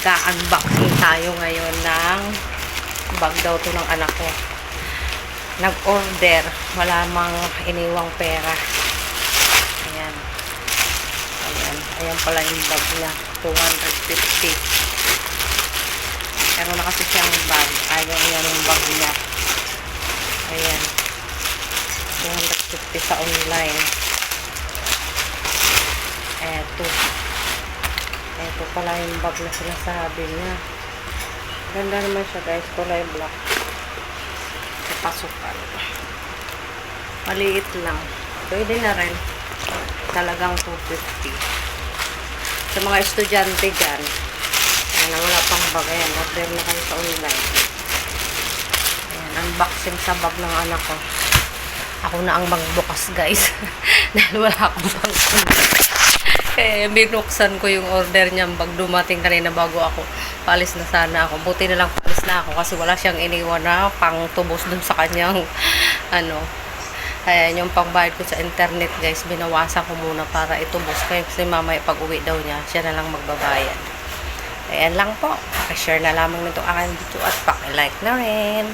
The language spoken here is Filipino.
Mag-unboxing tayo ngayon ng bag daw to ng anak ko. Nag-order. Wala mang iniwang pera. Ayan. Ayan. Ayan pala yung bag niya. 250. Meron na kasi siyang bag. Ayaw niya ng bag niya. Ayan. 250 sa online. Ito pala yung bag na sinasabi niya. Ganda naman siya guys. Kulay black. Pasukan. Maliit lang. Pwede na rin. Talagang 250. Sa mga estudyante dyan, na wala pang bag. Ayan. Order na kayo sa online. Ayan. Unboxing sa bag ng anak ko. Ako na ang magbukas guys. Dahil wala akong bag. Binuksan ko yung order niya pag dumating kanina bago ako. Paalis na sana ako. Buti na lang paalis na ako kasi wala siyang iniwan na pang tubos dun sa kanyang ayan yung pangbayad ko sa internet guys. Binawasan ko muna para itubos kasi mamaya pag uwi daw niya siya na lang magbabayad. Ayan lang po. Pakishare na lamang nito aking video at pakilike na rin.